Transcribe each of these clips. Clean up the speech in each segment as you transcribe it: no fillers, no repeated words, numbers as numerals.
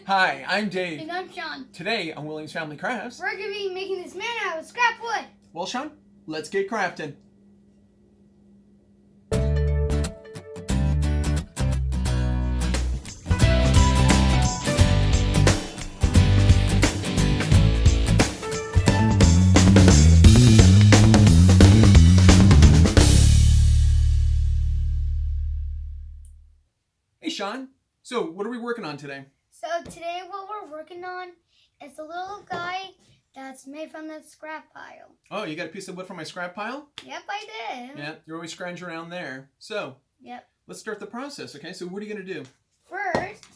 Hi, I'm Dave. And I'm Shawn. Today on Williams Family Crafts, We're going to be making this man out of scrap wood. well, Shawn, let's get crafting. Hey, Shawn. So, what are we working on today? So today what we're working on is a little guy that's made from the scrap pile. Oh, you got a piece of wood from my scrap pile? Yep, I did. Yeah, you're always scrounging around there. So, Yep. let's start the process, okay? So, what are you going to do? First,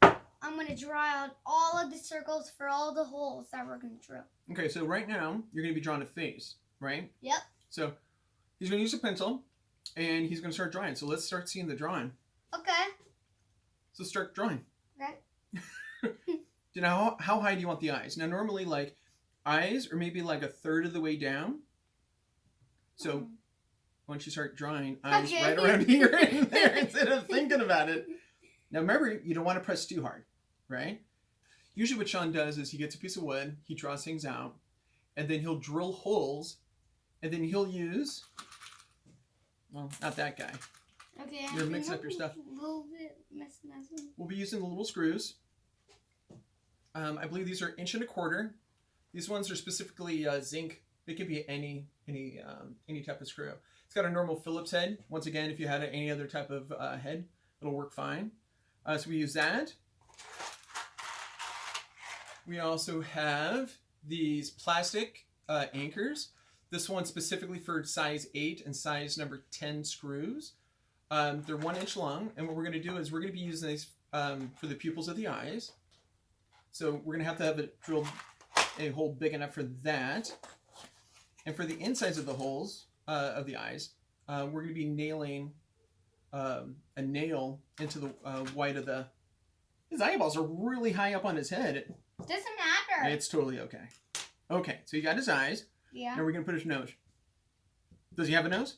I'm going to draw out all of the circles for all the holes that we're going to drill. Okay, so right now, you're going to be drawing a face, right? Yep. So, he's going to use a pencil, and he's going to start drawing. So, let's start seeing the drawing. Okay. So, start drawing. Okay. You know, how high do you want the eyes? Now, normally, like, eyes are maybe like a third of the way down. So, once you start drawing, eyes right around here and there instead of thinking about it. Now, remember, you don't want to press too hard, right? Usually what Shawn does is he gets a piece of wood, he draws things out, and then he'll drill holes, and then he'll use, well, not that guy. Okay. You're mixing up your stuff. A little bit messing up. We'll be using the little screws. I believe these are 1.25 inches. These ones are specifically zinc. They could be any type of screw. It's got a normal Phillips head. Once again, if you had any other type of head, it'll work fine. So we use that. We also have these plastic anchors. This one specifically for size 8 and size number 10 screws. They're 1 inch long, and what we're going to do is we're going to be using these for the pupils of the eyes. So we're going to have it drilled a hole big enough for that. And for the insides of the holes of the eyes, we're going to be nailing a nail into the white of the... His eyeballs are really high up on his head. It doesn't matter. It's totally okay. Okay, so you got his eyes. Yeah. Now we're going to put his nose. Does he have a nose?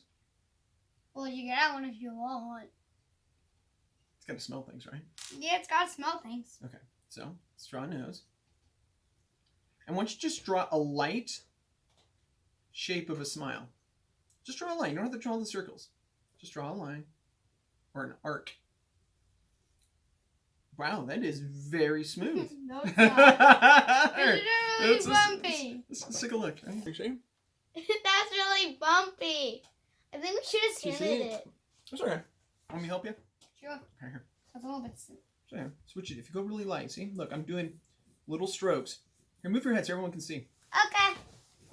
Well, you get out one if you want. It's got to smell things, right? Yeah, it's got to smell things. Okay, so let's draw a nose. And once you just draw a light shape of a smile. Just draw a line. You don't have to draw the circles. Just draw a line or an arc. Wow, that is very smooth. No, it's not. It's really bumpy. Let's take a look. That's really bumpy. I think we should have sanded it. It's okay. Want me to help you? Sure. Okay, here. That's a little bit. So yeah, switch it. If you go really light, see? Look, I'm doing little strokes. Here, move your head so everyone can see. Okay.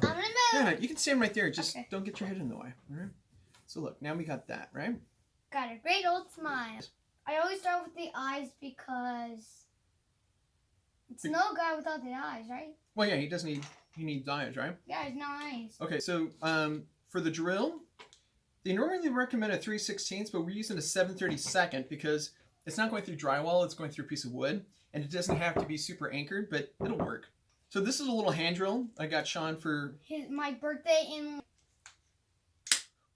I'm gonna move. Yeah, you can stand right there. Just okay. Don't get your head in the way. All right. So look, now we got that, right? Got a great old smile. I always start with the eyes because it's no guy without the eyes, right? Well, yeah, he needs eyes, right? Yeah, it's not eyes. Okay, so for the drill, they normally recommend a 3/16, but we're using a 7/32 because it's not going through drywall, it's going through a piece of wood, and it doesn't have to be super anchored, but it'll work. So this is a little hand drill I got Shawn for my birthday in.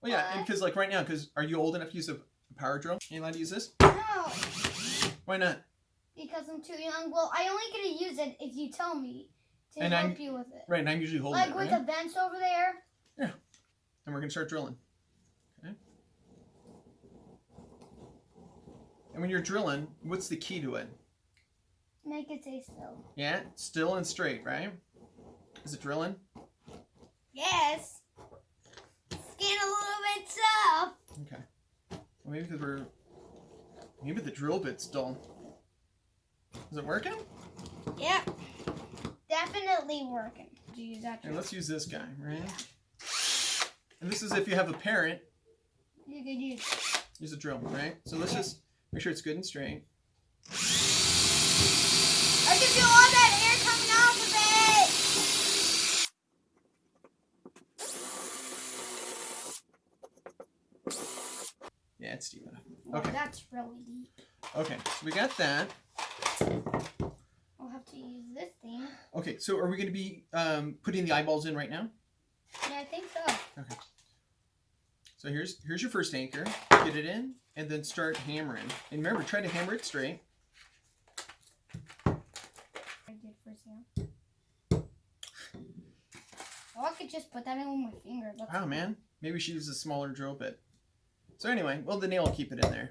Well, yeah, and because like right now, are you old enough to use a power drill? Are you allowed to use this? No. Why not? Because I'm too young. Well, I only get to use it if you tell me to help you with it. Right, and I'm usually holding like it, with right? the vents over there. Yeah. And we're going to start drilling. Okay. And when you're drilling, what's the key to it? Make it stay still. Yeah, still and straight, right? Is it drilling? Yes. Skin a little bit soft. Okay. Well, maybe because maybe the drill bit's dull. Is it working? Yep. Definitely working. Do you use that drill? And let's use this guy, right? And this is if you have a parent. You could use a drill, right? So let's just make sure it's good and straight. I can feel all that air coming off of it. Yeah, it's deep enough. Well, okay. That's really deep. Okay, so we got that. We'll have to use this thing. Okay, so are we going to be putting the eyeballs in right now? Yeah, I think so. Okay. So here's your first anchor. Get it in, and then start hammering. And remember, try to hammer it straight. Yeah. Oh, I could just put that in with my finger. Wow, man. Maybe we should use a smaller drill bit. So anyway, well, the nail will keep it in there.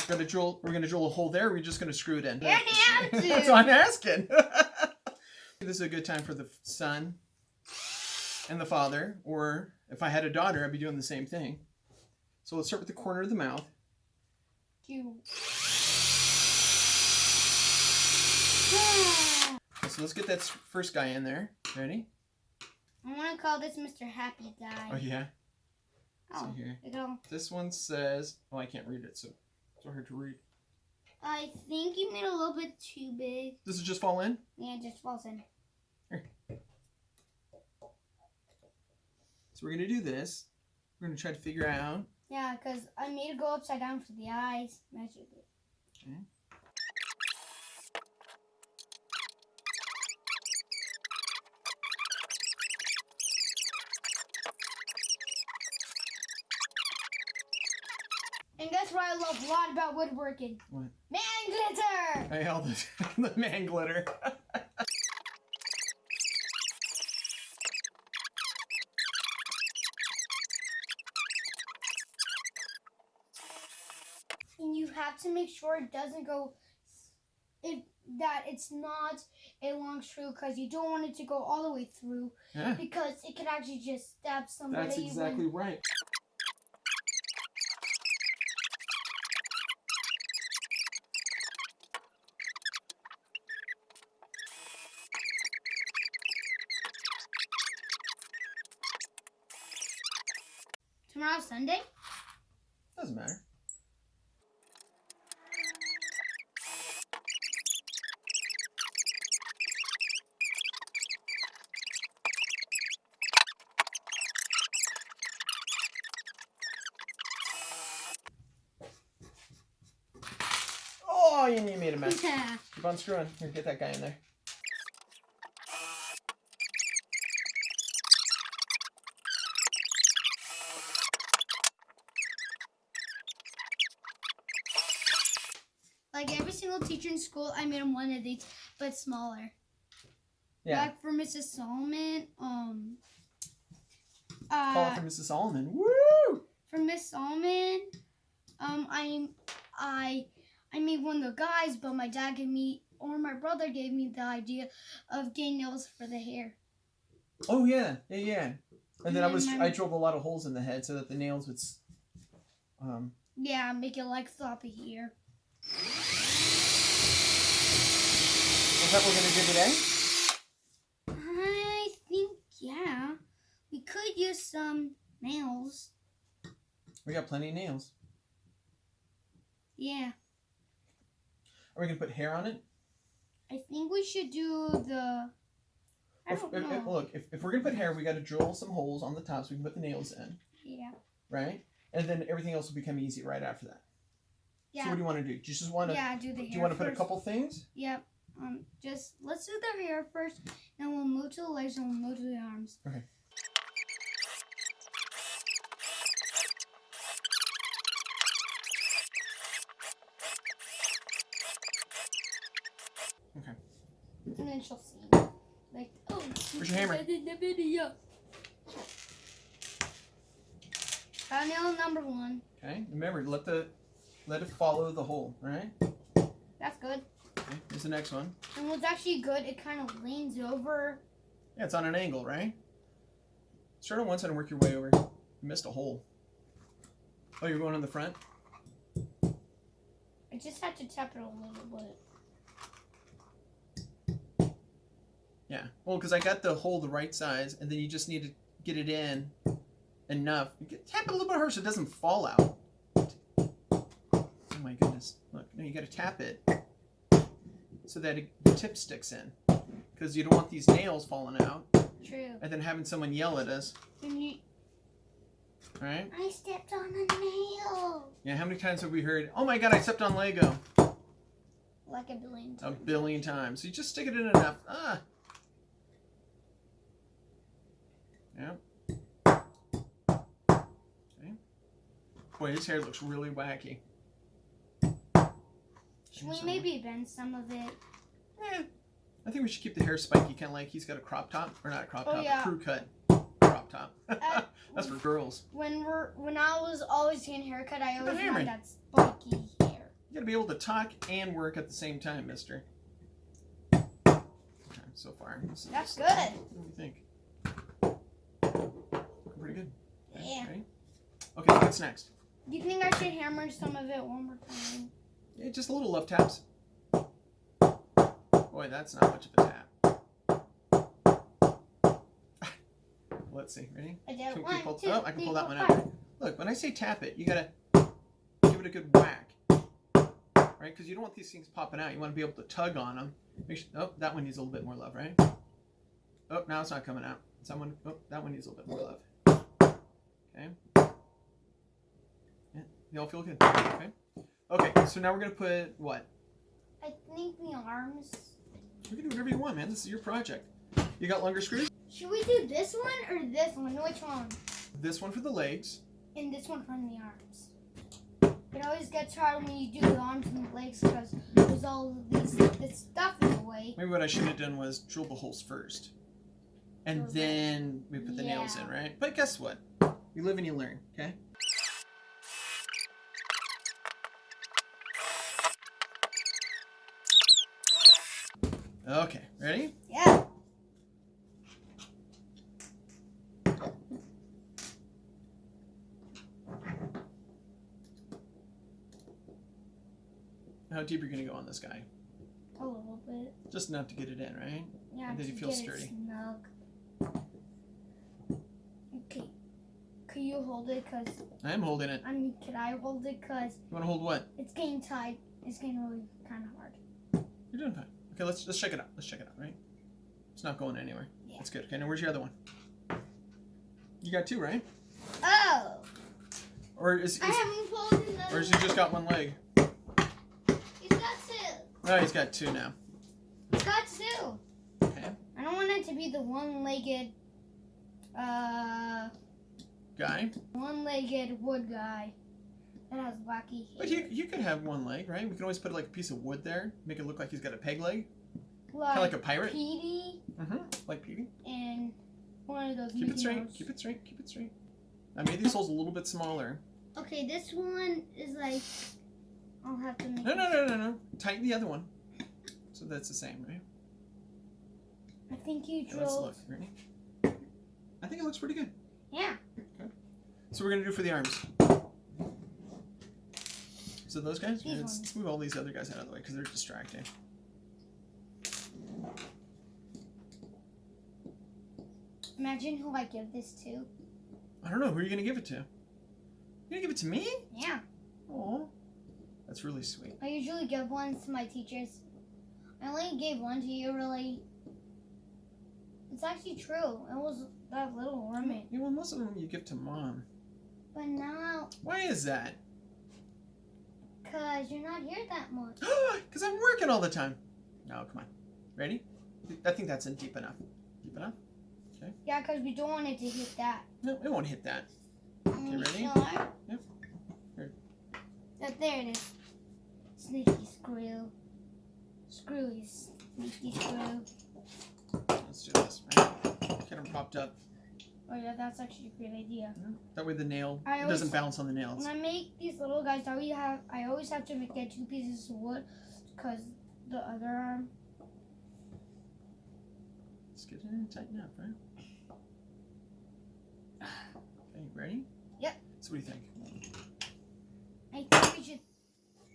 We're gonna drill a hole there. Or we're just gonna screw it in. Yeah, I have to. That's what I'm asking. This is a good time for the son and the father, or if I had a daughter, I'd be doing the same thing. So let's start with the corner of the mouth. So let's get that first guy in there. Ready? I want to call this Mr. Happy Guy. Oh yeah. Oh, so here. go. This one says, oh, I can't read it, so it's so hard to read. I think you made it a little bit too big. Does it just fall in? Yeah, it just falls in. Here. So we're gonna do this. We're gonna try to figure out. Yeah, because I made it go upside down for the eyes. Measured it. Okay. And guess what I love a lot about woodworking? What? Man glitter! I held it. The man glitter. And you have to make sure it doesn't go, that it's not a long screw, because you don't want it to go all the way through. Yeah. Because it could actually just stab somebody. That's exactly right. Tomorrow's Sunday? Doesn't matter. Oh, you made a mess. Yeah. Keep on screwing. Here, get that guy in there. Like every single teacher in school, I made them one of these, but smaller. Yeah. Like for Mrs. Solomon, Call it for Mrs. Solomon. Woo! for Miss Solomon, I made one of the guys, but my dad gave me, or my brother gave me the idea of getting nails for the hair. Oh yeah, yeah. And then And I drilled a lot of holes in the head so that the nails would. Yeah, make it like floppy hair. Is that what we're gonna do today? I think, yeah. We could use some nails. We got plenty of nails. Yeah. Are we gonna put hair on it? I think we should do the... I don't know. Look, if we're gonna put hair, we got to drill some holes on the top so we can put the nails in. Yeah. Right? And then everything else will become easy right after that. Yeah. So what do you want to do? Do you just want to? Yeah, do the hair. Do you want to put a first. couple things? Yep. Just let's do the hair first, then we'll move to the legs and we'll move to the arms. Okay. Okay. And then she'll see. Like, oh, Where's your hammer? I did the video. Nail number 1. Okay. Remember, let it follow the hole. All right. That's good. Okay. Here's the next one. And what's actually good, it kind of leans over. Yeah, it's on an angle, right? Start on one side and work your way over. You missed a hole. Oh, you're going on the front? I just had to tap it a little bit. Yeah. Well, because I got the hole the right size, and then you just need to get it in enough. Tap it a little bit harder so it doesn't fall out. Oh my goodness. Look, no, you got to tap it so that the tip sticks in. Because you don't want these nails falling out. True. And then having someone yell at us. Right? I stepped on a nail. Yeah, how many times have we heard, oh my god, I stepped on Lego? Like a billion times. A billion times. So you just stick it in enough. Ah. Yeah. Okay. Boy, his hair looks really wacky. Should we maybe bend some of it? Eh, I think we should keep the hair spiky, kind of like he's got a crop top, or not a crop top, yeah. a crew cut crop top. That's for girls. When I was always getting a haircut, I always hammering. had that spiky hair. You gotta be able to talk and work at the same time, mister. Okay, so far. That's good. What do you think? Pretty good. Okay, Yeah. ready? Okay, what's next? Do you think I should hammer some of it one more time? Yeah, just a little love taps. Boy, that's not much of a tap. Let's see. Ready? I did Can we one, pull- two, oh, I can three, pull that four, one five. out. Look, when I say tap it, you gotta give it a good whack, right? Because you don't want these things popping out. You want to be able to tug on them. Make sure, oh, that one needs a little bit more love, right? Oh, now it's not coming out. Someone, oh, that one needs a little bit more love. Okay. Yeah, they all feel good. Okay. Okay, so now we're gonna put what? I think the arms. You can do whatever you want, man. This is your project. You got longer screws? Should we do this one or this one? Which one? This one for the legs. And this one from the arms. It always gets hard when you do the arms and the legs because there's all this stuff in the way. Maybe what I should have done was drill the holes first. And Okay. then we put the nails in, right? But guess what? You live and you learn, okay? Okay, ready? Yeah. How deep are you going to go on this guy? A little bit. Just enough to get it in, right? Yeah, And then to you feel get sturdy. it snug. Okay. Could you hold it? Cause I am holding it. I mean, could I hold it? Cause You want to hold what? it's getting tight. It's getting really kind of hard. You're doing fine. Okay, let's check it out. Let's check it out, right? It's not going anywhere. Yeah. That's good. Okay, now where's your other one? You got two, right? Oh. Or is I haven't pulled another. or has he just got one leg? He's got two. Oh, he's got two now. He's got two. Okay. I don't want it to be the one-legged wood guy that has wacky hair. But you could have one leg, right? We can always put like a piece of wood there, make it look like he's got a peg leg, kind of like a pirate. Petey Like Petey. and one of those. Keep it straight. Keep it straight. Keep it straight. I made these holes a little bit smaller. Okay, this one is like. I'll have to make. No. Tighten the other one, so that's the same, right? I think you Okay, let's drove. look. Ready? I think it looks pretty good. Yeah. So we're gonna do for the arms. So those guys, These let's move all these other guys out of the way because they're distracting. Imagine who I give this to. I don't know. Who are you gonna give it to? You gonna give it to me? Yeah. Oh, that's really sweet. I usually give ones to my teachers. I only gave one to you, really. It's actually true. It was that little mermaid. Yeah, well, most of them you give to mom. But now, Why is that? because you're not here that much. Because I'm working all the time. No, come on. Ready? I think that's in deep enough. Deep enough? Yeah, because we don't want it to hit that. No, it won't hit that. Okay, ready? Yep. Here. There it is. Sneaky screw. Screwy sneaky screw. Let's do this. Right? Get them propped up. Oh yeah, that's actually a great idea. That way the nail I it doesn't always- bounce on the nails. When I make these little guys, I always have to get 2 pieces of wood, because the other arm. Let's get it in and tighten up, right? Okay, ready? Yep. So what do you think? I think we should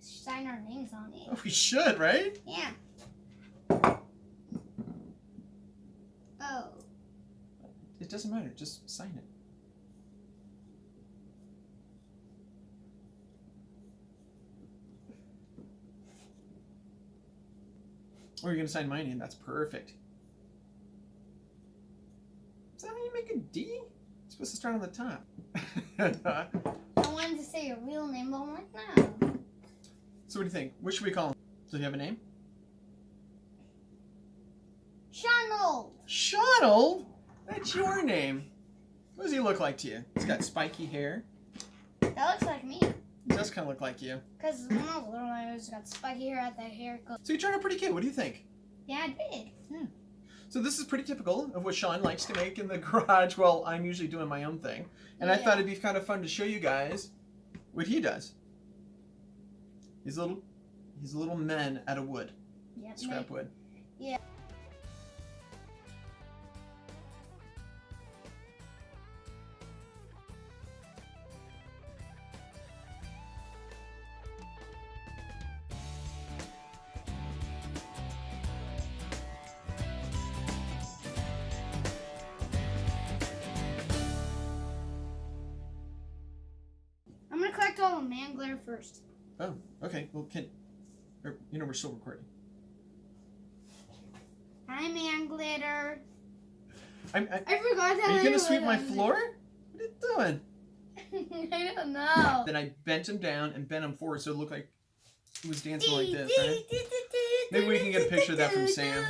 sign our names on it. Oh, we should, right? Yeah. Oh. It doesn't matter. Just sign it. Or you're going to sign my name. That's perfect. Is that how you make a D? You're supposed to start on the top. I wanted to say your real name, but I'm like, no. So what do you think? What should we call him? Does he have a name? Shonald. Shonald? That's your name. What does he look like to you? He's got spiky hair. That looks like me. He does kind of look like you. Because when I was little, I always got spiky hair at the hair. So you turned out pretty cute. What do you think? Yeah, I did. So this is pretty typical of what Shawn likes to make in the garage while I'm usually doing my own thing. And I thought it'd be kind of fun to show you guys what he does. He's little men out of wood. Yep, Scrap wood. Yeah. I'm gonna collect all the man glitter first. Oh, okay. Well, we're still recording. Hi, man glitter. I forgot that. Are you gonna sweep my floor? What are you doing? I don't know. Then I bent him down and bent him forward so it looked like he was dancing like this, right? Maybe we can get a picture of that from Sam.